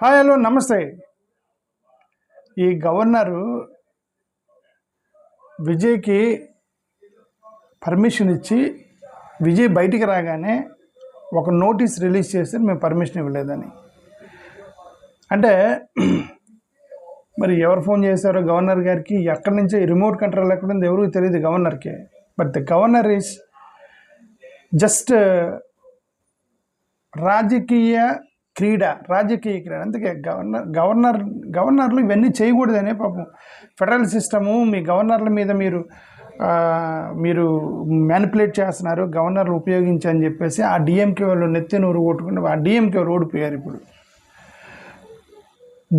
Hi hello నమస్తే. ఈ governor విజయ్కి పర్మిషన్ ఇచ్చి విజయ్ బయటికి రాగానే ఒక నోటీస్ రిలీజ్ చేస్తే మేము పర్మిషన్ ఇవ్వలేదని. అంటే మరి ఎవరు ఫోన్ చేశారో గవర్నర్ గారికి, ఎక్కడి నుంచి రిమోట్ కంట్రోల్ ఎక్కడ ఉంది ఎవరికి తెలియదు గవర్నర్కి. But the governor is just రాజకీయ క్రీడ. అందుకే గవర్నర్లు ఇవన్నీ చేయకూడదనే పాపం ఫెడరల్ సిస్టము. మీ గవర్నర్ల మీద మీరు మ్యానిపులేట్ చేస్తున్నారు గవర్నర్లు ఉపయోగించి అని చెప్పేసి ఆ డిఎంకే వాళ్ళు నెత్తి నూరు కొట్టుకుంటే ఆ డిఎంకే వాళ్ళు ఓడిపోయారు. ఇప్పుడు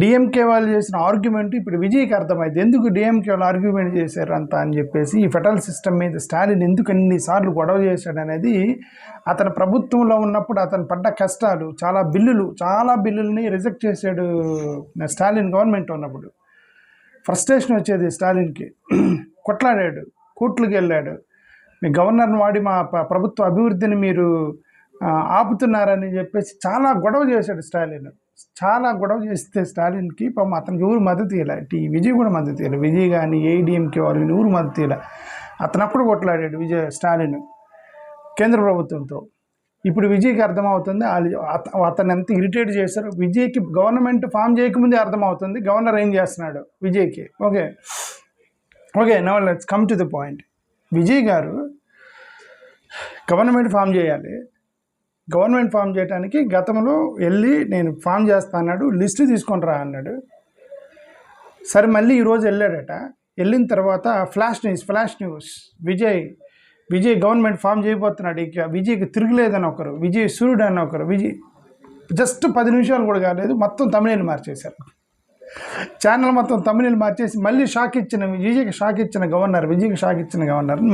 డిఎంకే వాళ్ళు చేసిన ఆర్గ్యుమెంట్ ఇప్పుడు విజయ్కి అర్థమైంది ఎందుకు డిఎంకే వాళ్ళు ఆర్గ్యుమెంట్ చేశారు అంత అని చెప్పేసి. ఈ ఫెడరల్ సిస్టమ్ మీద స్టాలిన్ ఎందుకు ఎన్నిసార్లు గొడవ చేశాడు అనేది, అతను ప్రభుత్వంలో ఉన్నప్పుడు అతను పడ్డ కష్టాలు, చాలా బిల్లుల్ని రిజెక్ట్ చేశాడు స్టాలిన్ గవర్నమెంట్ ఉన్నప్పుడు. ఫ్రస్ట్రేషన్ వచ్చేది స్టాలిన్కి, కొట్లాడాడు, కోర్టులకు వెళ్ళాడు. మీ గవర్నర్ని వాడి మా ప్రభుత్వ అభివృద్ధిని మీరు ఆపుతున్నారని చెప్పేసి చాలా గొడవ చేశాడు స్టాలిన్. చాలా గొడవ చేస్తే స్టాలిన్కి పాపం అతనికి ఎవరు మద్దతు ఇవ్వాలి. విజయ్ కూడా మద్దతు ఇవ్వాలి. విజయ్ కానీ ఏఐడిఎంకే వాళ్ళు ఎవరు మద్దతు ఇవ్వాలి. అతను అప్పుడు కొట్లాడాడు స్టాలిన్ కేంద్ర ప్రభుత్వంతో. ఇప్పుడు విజయ్కి అర్థమవుతుంది అతను ఎంత ఇరిటేట్ చేశారు. విజయ్కి గవర్నమెంట్ ఫామ్ చేయకముందే అర్థమవుతుంది గవర్నర్ ఏం చేస్తున్నాడు విజయ్కి. Okay now let's come to the point. Vijay గారు గవర్నమెంట్ ఫామ్ చేయాలి. గవర్నమెంట్ ఫామ్ చేయడానికి గతంలో వెళ్ళి నేను ఫామ్ చేస్తా అన్నాడు, లిస్టు తీసుకొని రా అన్నాడు. సరే మళ్ళీ ఈరోజు వెళ్ళాడట. వెళ్ళిన తర్వాత flash news Vijay government form చేయబోతున్నాడు. ఇక విజయ్కి తిరగలేదని ఒకరు, విజయ్ సూర్యుడు అని ఒకరు. విజయ్ జస్ట్ 10 నిమిషాలు కూడా కాలేదు, మొత్తం తమిళ మార్చేశారు. ఛానల్ మొత్తం తమిళ మార్చేసి మళ్ళీ విజయ్కి షాక్ ఇచ్చిన గవర్నర్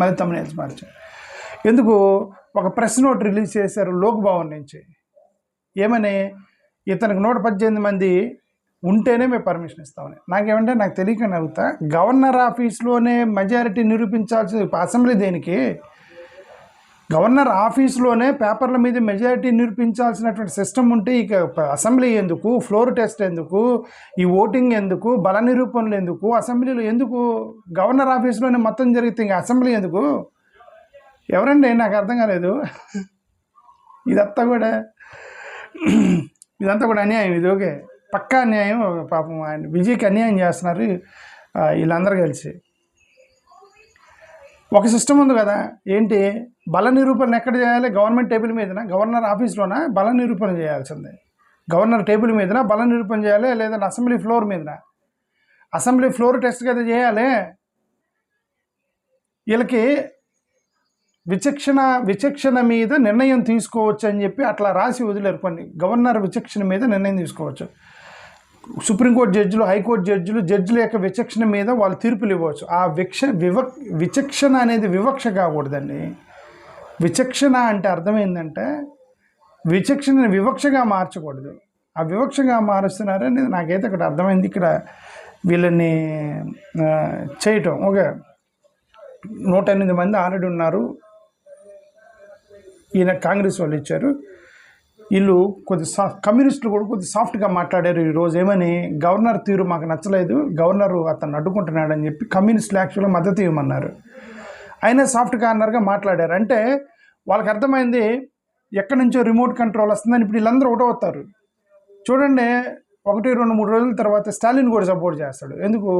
మళ్ళీ తమిళ మార్చారు. ఎందుకు? ఒక ప్రెస్ నోట్ రిలీజ్ చేశారు లోక్ భవన్ నుంచి. ఏమని? ఇతనికి 118 మంది ఉంటేనే మేము పర్మిషన్ ఇస్తామని. నాకేమంటే నాకు తెలియకని అడుగుతా, గవర్నర్ ఆఫీస్లోనే మెజారిటీ నిరూపించాల్సి అసెంబ్లీ దేనికి? గవర్నర్ ఆఫీస్లోనే పేపర్ల మీద మెజారిటీ నిరూపించాల్సినటువంటి సిస్టమ్ ఉంటే ఇక అసెంబ్లీ ఎందుకు? ఫ్లోర్ టెస్ట్ ఎందుకు? ఈ ఓటింగ్ ఎందుకు? బల నిరూపణలు ఎందుకు? అసెంబ్లీలో ఎందుకు? గవర్నర్ ఆఫీస్లోనే మొత్తం జరిగితే ఇంకా అసెంబ్లీ ఎందుకు? ఎవరండి? నాకు అర్థం కాలేదు. ఇదంతా కూడా అన్యాయం. ఇది ఓకే, పక్కా అన్యాయం. పాపం ఆయన విజయ్కి అన్యాయం చేస్తున్నారు వీళ్ళందరూ కలిసి. ఒక సిస్టమ్ ఉంది కదా, ఏంటి? బల నిరూపణ ఎక్కడ చేయాలి? గవర్నమెంట్ టేబుల్ మీదనా, గవర్నర్ ఆఫీస్లోనా బల నిరూపణ చేయాల్సిందే? గవర్నర్ టేబుల్ మీదనా బల నిరూపణ చేయాలి, లేదంటే అసెంబ్లీ ఫ్లోర్ మీదనా? అసెంబ్లీ ఫ్లోర్ టెస్ట్ కదా చేయాలి. వీళ్ళకి విచక్షణ మీద నిర్ణయం తీసుకోవచ్చు అని చెప్పి అట్లా రాసి వదిలేరు. కొన్ని గవర్నర్ విచక్షణ మీద నిర్ణయం తీసుకోవచ్చు. సుప్రీంకోర్టు జడ్జిలు, హైకోర్టు జడ్జిల యొక్క విచక్షణ మీద వాళ్ళు తీర్పులు ఇవ్వచ్చు. ఆ విచక్షణ అనేది వివక్ష కాకూడదండి. విచక్షణ అంటే అర్థమైందంటే విచక్షణని వివక్షగా మార్చకూడదు. ఆ వివక్షగా మారుస్తున్నారని నాకైతే అక్కడ అర్థమైంది. ఇక్కడ వీళ్ళని చేయటం. ఓకే, 108 మంది ఆల్రెడీ ఉన్నారు. ఈయన కాంగ్రెస్ వాళ్ళు ఇచ్చారు. వీళ్ళు కమ్యూనిస్టులు కూడా కొద్ది సాఫ్ట్గా మాట్లాడారు ఈరోజు. ఏమని? గవర్నర్ తీరు మాకు నచ్చలేదు, గవర్నరు అతను అడ్డుకుంటున్నాడని చెప్పి కమ్యూనిస్టులు యాక్చువల్గా మద్దతు ఇవ్వమన్నారు. అయినా సాఫ్ట్ కార్నర్గా మాట్లాడారు. అంటే వాళ్ళకి అర్థమైంది ఎక్కడి నుంచో రిమోట్ కంట్రోల్ వస్తుందని. ఇప్పుడు వీళ్ళందరూ ఒకటవుతారు. చూడండి, 1, 2, 3 రోజుల తర్వాత స్టాలిన్ కూడా సపోర్ట్ చేస్తాడు. ఎందుకు?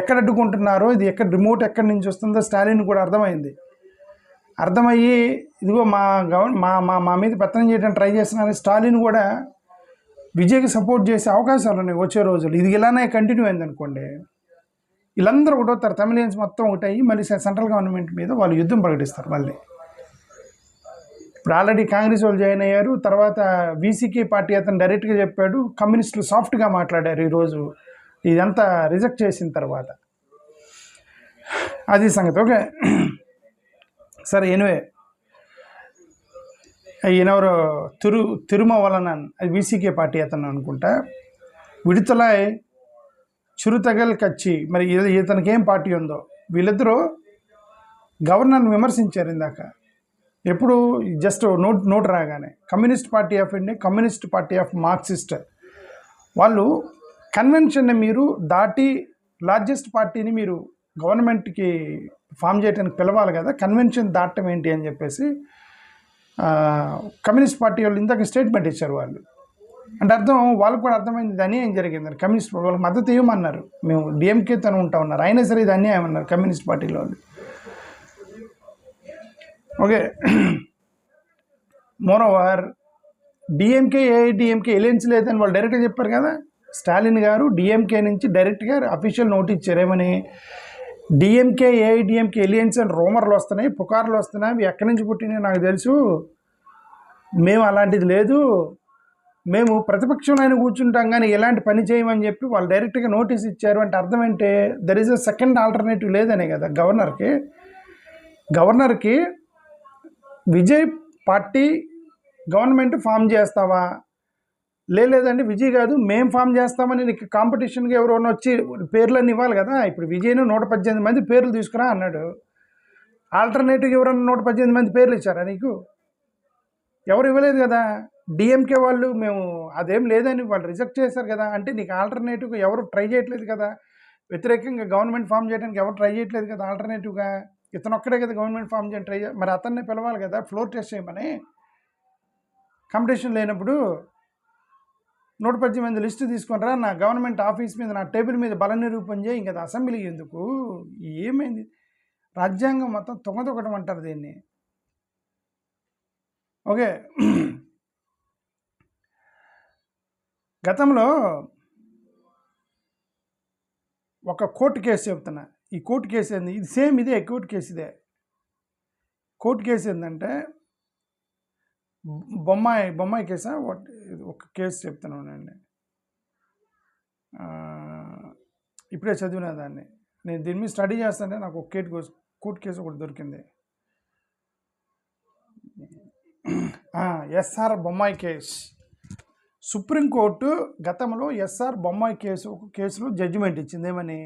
ఎక్కడ అడ్డుకుంటున్నారో, ఇది రిమోట్ ఎక్కడి నుంచి వస్తుందో స్టాలిన్ కూడా అర్థమయ్యి ఇదిగో మా మీద పెత్తనం చేయడానికి ట్రై చేస్తున్నారని స్టాలిన్ కూడా విజయ్కి సపోర్ట్ చేసే అవకాశాలు ఉన్నాయి వచ్చే రోజులు. ఇది ఇలానే కంటిన్యూ అయింది అనుకోండి, వీళ్ళందరూ ఒకటవుతారు. తమిళియన్స్ మొత్తం ఒకటయ్యి మళ్ళీ సెంట్రల్ గవర్నమెంట్ మీద వాళ్ళు యుద్ధం ప్రకటిస్తారు. మళ్ళీ ఇప్పుడు ఆల్రెడీ కాంగ్రెస్ వాళ్ళు జాయిన్ అయ్యారు. తర్వాత వీసీకే పార్టీ అతను డైరెక్ట్గా చెప్పాడు. కమ్యూనిస్టులు సాఫ్ట్గా మాట్లాడారు ఈరోజు ఇదంతా రిజెక్ట్ చేసిన తర్వాత. అది సంగతి. ఓకే సరే, ఎనివే ఈయనెవరో తిరుమవలనన్, అది వీసీకే పార్టీ అతను అనుకుంటా. విడుదలై చురుతగల్ కచ్చి, మరి ఇతనికి ఏం పార్టీ ఉందో. వీళ్ళిద్దరూ గవర్నర్ని విమర్శించారు ఇందాక. ఎప్పుడు? జస్ట్ నోట్ రాగానే communist party of India, communist party of Marxist వాళ్ళు కన్వెన్షన్ని మీరు దాటి లార్జెస్ట్ పార్టీని మీరు గవర్నమెంట్కి ఫామ్ చేయడానికి పిలవాలి కదా, కన్వెన్షన్ దాటం ఏంటి అని చెప్పేసి కమ్యూనిస్ట్ పార్టీ వాళ్ళు ఇందాక స్టేట్మెంట్ ఇచ్చారు వాళ్ళు. అంటే అర్థం వాళ్ళకు కూడా అర్థమైంది ఇది అన్యాయం జరిగిందని. కమ్యూనిస్ట్ వాళ్ళకి మద్దతు ఇవ్వమన్నారు, మేము డిఎంకేతో ఉంటా ఉన్నారు, అయినా సరే ఇది అన్యాయం అన్నారు కమ్యూనిస్ట్ పార్టీలో వాళ్ళు. Okay, moreover DMK AIADMK alliance లేదని వాళ్ళు డైరెక్ట్గా చెప్పారు కదా. స్టాలిన్ గారు డిఎంకే నుంచి డైరెక్ట్గా అఫీషియల్ నోటీస్ ఇచ్చారు, ఏమని డిఎంకే ఏఐడిఎంకే ఎలియన్స్ అని రూమర్లు వస్తున్నాయి, పుకార్లు వస్తున్నాయి, అవి ఎక్కడి నుంచి పుట్టినాయి నాకు తెలుసు, మేము అలాంటిది లేదు, మేము ప్రతిపక్షంలో అయినా కూర్చుంటాం కానీ ఎలాంటి పని చేయమని చెప్పి వాళ్ళు డైరెక్ట్గా నోటీస్ ఇచ్చారు. అంటే అర్థం ఏంటి, there is a second alternative లేదనే కదా గవర్నర్కి విజయ్ పార్టీ గవర్నమెంట్ ఫామ్ చేస్తావా, లేదంటే విజయ్ కాదు మేము ఫామ్ చేస్తామని నీకు కాంపిటీషన్గా ఎవరైనా వచ్చి పేర్లన్నీ ఇవ్వాలి కదా. ఇప్పుడు విజయ్ను 118 మంది పేర్లు తీసుకురా అన్నాడు, ఆల్టర్నేటివ్గా ఎవరైనా 118 మంది పేర్లు ఇచ్చారా నీకు? ఎవరు ఇవ్వలేదు కదా. డిఎంకే వాళ్ళు మేము అదేం లేదని వాళ్ళు రిజెక్ట్ చేశారు కదా. అంటే నీకు ఆల్టర్నేటివ్గా ఎవరు ట్రై చేయట్లేదు కదా, వ్యతిరేకంగా గవర్నమెంట్ ఫామ్ చేయడానికి ఎవరు ట్రై చేయట్లేదు కదా. ఆల్టర్నేటివ్గా ఇతను ఒక్కడే కదా గవర్నమెంట్ ఫామ్ చేయడానికి ట్రై మరి అతన్నే పిలవాలి కదా ఫ్లోర్ టెస్ట్ చేయమని. కాంపిటీషన్ లేనప్పుడు 118 మంది లిస్టు తీసుకుంటారా, నా గవర్నమెంట్ ఆఫీస్ మీద నా టేబుల్ మీద బల నిరూపణ చేయి, ఇంకా అసెంబ్లీ ఎందుకు, ఏమైంది రాజ్యాంగం మొత్తం తొంగతొక్కడం అంటారు దీన్ని. ఓకే, గతంలో ఒక కోర్టు కేసు చెప్తున్నా. ఈ కోర్టు కేసు ఏంది, ఇది సేమ్ ఇదే కోర్టు కేసు ఇదే. కోర్టు కేసు ఏంటంటే బొమ్మాయి కేసా, ఒక కేసు చెప్తున్నానండి, ఇప్పుడే చదివిన దాన్ని. నేను దీని మీద స్టడీ చేస్తుంటే నాకు ఒక కోర్టు కేసు ఒకటి దొరికింది. SR Bommai case. సుప్రీంకోర్టు గతంలో ఎస్ఆర్ బొమ్మాయి కేసులో జడ్జిమెంట్ ఇచ్చింది. ఏమని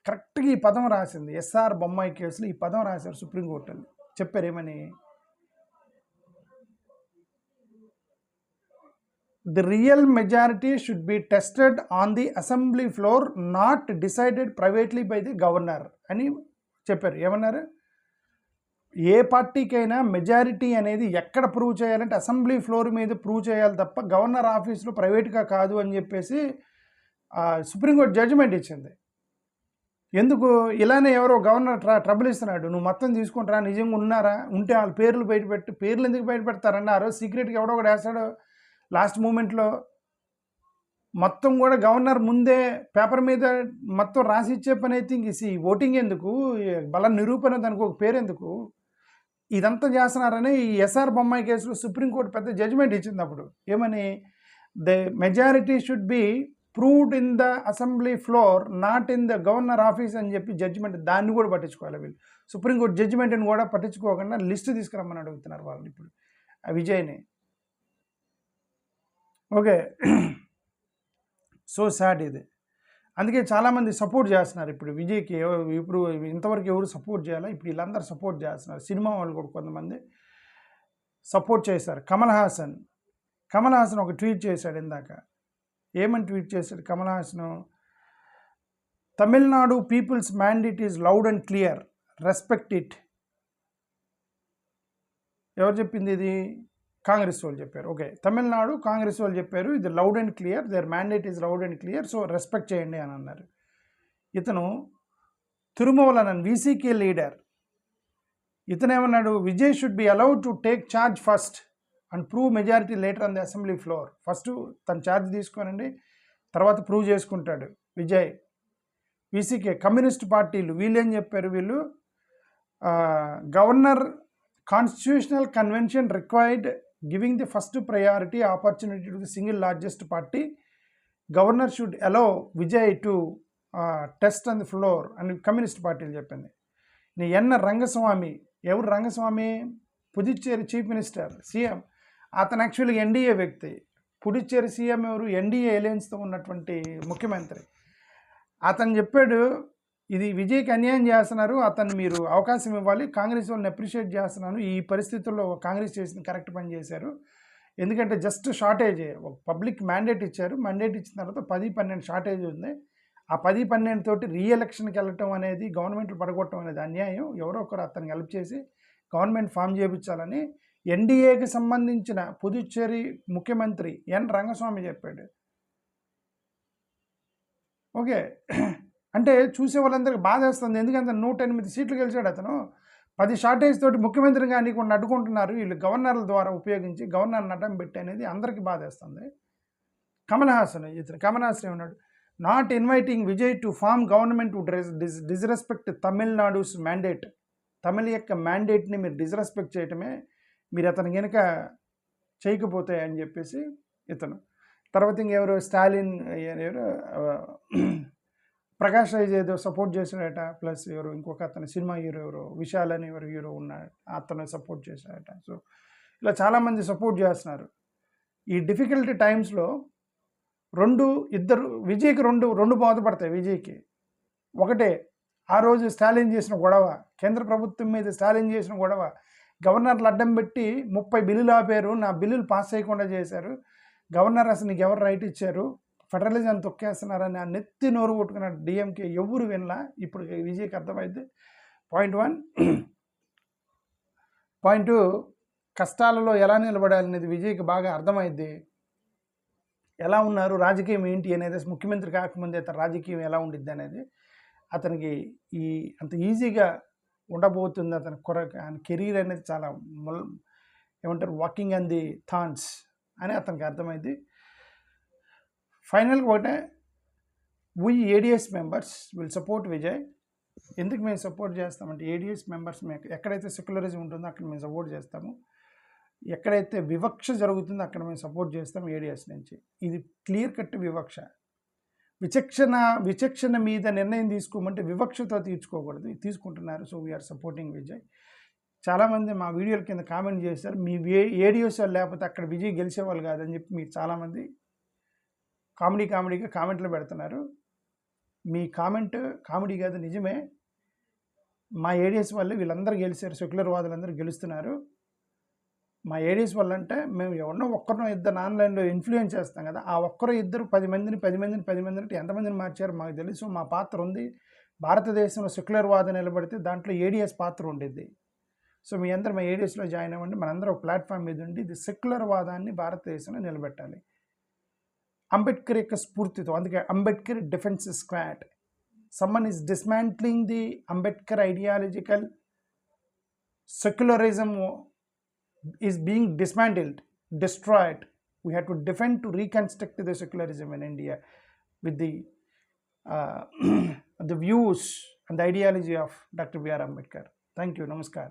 కరెక్ట్గా ఈ పదం రాసింది, ఎస్ఆర్ బొమ్మాయి కేసులో ఈ పదం రాశారు సుప్రీంకోర్టు అని చెప్పారు. ఏమని, the real majority should be tested on the assembly floor, not decided privately by the governor అని చెప్పారు. ఏమన్నారు, ఏ పార్టీకైనా మెజారిటీ అనేది ఎక్కడ ప్రూవ్ చేయాలంటే అసెంబ్లీ ఫ్లోర్ మీద ప్రూవ్ చేయాలి తప్ప గవర్నర్ ఆఫీస్లో ప్రైవేట్గా కాదు అని చెప్పేసి సుప్రీంకోర్టు జడ్జిమెంట్ ఇచ్చింది. ఎందుకు ఇలానే ఎవరో గవర్నర్ ట్రబుల్ ఇస్తున్నాడు, నువ్వు మొత్తం తీసుకుంటారా, నిజంగా ఉన్నారా, ఉంటే వాళ్ళ పేర్లు బయటపెట్టి, పేర్లు ఎందుకు బయటపెడతారన్నారు, సీక్రెట్గా ఎవడో ఒకటి వేస్తాడు లాస్ట్ మూమెంట్లో. మొత్తం కూడా గవర్నర్ ముందే పేపర్ మీద మొత్తం రాసి ఇచ్చే పని అయితే ఇంక ఓటింగ్ ఎందుకు, బల నిరూపణ, దానికి ఒక పేరు ఎందుకు, ఇదంతా చేస్తున్నారని ఈ ఎస్ఆర్ బొమ్మాయి కేసులో సుప్రీంకోర్టు పెద్ద జడ్జిమెంట్ ఇచ్చింది. అప్పుడు ఏమని, the majority should be proved in the assembly floor, not in the governor office అని చెప్పి జడ్జిమెంట్. దాన్ని కూడా పట్టించుకోవాలి వీళ్ళు. సుప్రీంకోర్టు జడ్జిమెంట్ని కూడా పట్టించుకోకుండా లిస్టు తీసుకురమ్మని అడుగుతున్నారు వాళ్ళు ఇప్పుడు విజయ్ని. ఓకే, సో సాడ్ ఇది. అందుకే చాలామంది సపోర్ట్ చేస్తున్నారు ఇప్పుడు విజయ్కి. ఇప్పుడు ఇంతవరకు ఎవరు సపోర్ట్ చేయాలి, ఇప్పుడు వీళ్ళందరూ సపోర్ట్ చేస్తున్నారు. సినిమా వాళ్ళు కూడా కొంతమంది సపోర్ట్ చేశారు. కమల్ హాసన్ ఒక ట్వీట్ చేశాడు ఇందాక. ఏమని ట్వీట్ చేశాడు Kamal Haasan, Tamil Nadu peoples mandate is loud and clear, respect it. ఎవరు చెప్పింది ఇది, కాంగ్రెస్ వాళ్ళు చెప్పారు. ఓకే, తమిళనాడు కాంగ్రెస్ వాళ్ళు చెప్పారు, ఇది loud and clear, their mandate is loud and clear, so respect చేయండి అని అన్నారు. ఇతను తిరుమలనన్ వీసీకే లీడర్, ఇతనేమన్నాడు, Vijay should be allowed to take charge first and prove majority later on the assembly floor. First తన ఛార్జ్ తీసుకోనండి, తర్వాత ప్రూవ్ చేసుకుంటాడు Vijay. VCK communist పార్టీలు వీళ్ళు ఏం చెప్పారు, వీళ్ళు governor constitutional convention required giving the first priority opportunity to the single largest party, governor should allow Vijay to test on the floor అని కమ్యూనిస్ట్ పార్టీలు చెప్పింది. ఎన్ రంగస్వామి, ఎవరు Rangaswamy, Puducherry chief minister, CM. అతను యాక్చువల్గా ఎన్డీఏ వ్యక్తి. పుదుచ్చేరి సీఎం ఎవరు, ఎన్డీఏ అలయన్స్తో ఉన్నటువంటి ముఖ్యమంత్రి. అతను చెప్పాడు, ఇది విజయ్కి అన్యాయం చేస్తున్నారు, అతను మీరు అవకాశం ఇవ్వాలి, కాంగ్రెస్ వాళ్ళని అప్రిషియేట్ చేస్తున్నాను, ఈ పరిస్థితుల్లో కాంగ్రెస్ చేసిన కరెక్ట్ పని చేశారు, ఎందుకంటే జస్ట్ షార్టేజ్ ఒక పబ్లిక్ మ్యాండేట్ ఇచ్చారు, మ్యాండేట్ ఇచ్చిన తర్వాత 10-12 షార్టేజ్ ఉంది. ఆ 10-12 తోటి రీఎలక్షన్కి వెళ్ళటం అనేది, గవర్నమెంట్లు పడగొట్టడం అనేది అన్యాయం. ఎవరో ఒకరు అతనికి హెల్ప్ చేసి గవర్నమెంట్ ఫామ్ చేయించాలని ఎన్డీఏకి సంబంధించిన పుదుచ్చేరి ముఖ్యమంత్రి ఎన్ రంగస్వామి చెప్పాడు. ఓకే, అంటే చూసే వాళ్ళందరికీ బాధ వేస్తుంది. ఎందుకంటే 108 సీట్లు గెలిచాడు అతను. 10 షార్టేజ్ తోటి ముఖ్యమంత్రిగా నీకుండా అడ్డుకుంటున్నారు వీళ్ళు, గవర్నర్ల ద్వారా ఉపయోగించి గవర్నర్ని అడ్డం పెట్టి అనేది అందరికీ బాధ వేస్తుంది. కమల్ హాసన్ ఏమన్నాడు, not inviting Vijay to form government would disrespect Tamil Nadu's mandate. తమిళ యొక్క మ్యాండేట్ని మీరు డిస్రెస్పెక్ట్ చేయటమే, మీరు అతను కనుక చేయకపోతే అని చెప్పేసి ఇతను. తర్వాత ఇంకెవరు స్టాలిన్, ఎవరు ప్రకాష్ రైజ్ ఏదో సపోర్ట్ చేశాడట, ప్లస్ ఎవరు ఇంకొక అతను సినిమా హీరో ఎవరు విశాల్ అని ఎవరు హీరో ఉన్నాడు, అతను సపోర్ట్ చేశాడట. సో ఇలా చాలామంది సపోర్ట్ చేస్తున్నారు. ఈ డిఫికల్టీ టైమ్స్లో విజయ్కి రెండు బాధపడతాయి. విజయ్కి ఒకటే, ఆ రోజు స్టాలిన్ చేసిన గొడవ, కేంద్ర ప్రభుత్వం మీద స్టాలిన్ చేసిన గొడవ, గవర్నర్లు అడ్డం పెట్టి 30 బిల్లులు ఆపారు, నా బిల్లులు పాస్ చేయకుండా చేశారు, గవర్నర్ అసలు నీకు ఎవరు రైట్ ఇచ్చారు, ఫెడరలిజం తొక్కేస్తున్నారని ఆ నెత్తి నోరు కొట్టుకున్న డిఎంకే ఎవరు వినలా. ఇప్పుడు విజయ్కి అర్థమైంది. పాయింట్ 1. పాయింట్ 2, కష్టాలలో ఎలా నిలబడాలనేది విజయ్కి బాగా అర్థమైంది. ఎలా ఉన్నారు, రాజకీయం ఏంటి అనేది, ముఖ్యమంత్రి కాకముందే అతను రాజకీయం ఎలా ఉండిద్ది అనేది అతనికి అంత ఈజీగా ఉండబోతుంది. అతని కెరీర్ అనేది చాలా ఏమంటారు, వాకింగ్ ఆన్ ది థాన్స్ అని అతనికి అర్థమైంది. ఫైనల్గా ఒకటే, we ADS members will support Vijay. ఎందుకు మేము సపోర్ట్ చేస్తామంటే, ఏడిఎస్ మెంబర్స్ మేము ఎక్కడైతే సెక్యులరిజం ఉంటుందో అక్కడ మేము సపోర్ట్ చేస్తాము, ఎక్కడైతే వివక్ష జరుగుతుందో అక్కడ మేము సపోర్ట్ చేస్తాం ఏడిఎస్ నుంచి. ఇది క్లియర్ కట్ వివక్ష. విచక్షణ మీద నిర్ణయం తీసుకోమంటే వివక్షతో తీర్చుకోకూడదు, తీసుకుంటున్నారు. So we are supporting Vijay. చాలామంది మా వీడియోల కింద కామెంట్ చేశారు, మీ ఏడిఎస్ వాళ్ళు లేకపోతే అక్కడ విజయ్ గెలిచేవాళ్ళు కాదని చెప్పి మీరు చాలామంది కామెడీగా కామెంట్లు పెడుతున్నారు. మీ కామెంట్ కామెడీ కాదు, నిజమే. మా ఏడిఎస్ వాళ్ళు వీళ్ళందరూ గెలిచారు, సెక్యులర్ వాదులందరూ గెలుస్తున్నారు. మా ఏడిఎస్ వాళ్ళు అంటే మేము ఎవరినో ఒక్కరినో ఇద్దరు ఆన్లైన్లో ఇన్ఫ్లుయెన్స్ చేస్తాం కదా, ఆ ఒక్కరో ఇద్దరు 10 మందిని ఎంతమందిని మార్చారు మాకు తెలుసు. మా పాత్ర ఉంది. భారతదేశంలో సెక్యులర్ వాదం నిలబడితే దాంట్లో ఏడిఎస్ పాత్ర ఉండేది. సో మీ అందరూ మా ఏడిఎస్లో జాయిన్ అవ్వండి. మనందరూ ఒక ప్లాట్ఫామ్ మీద ఉండి ఇది సెక్యులర్ వాదాన్ని భారతదేశంలో నిలబెట్టాలి అంబేద్కర్ యొక్క స్ఫూర్తితో. అందుకే Ambedkar defence squad. Someone is dismantling the Ambedkar ideological secularism is being dismantled, destroyed. We had to defend to reconstruct the secularism in India with the the views and the ideology of Dr. B.R. Ambedkar. Thank you. Namaskar.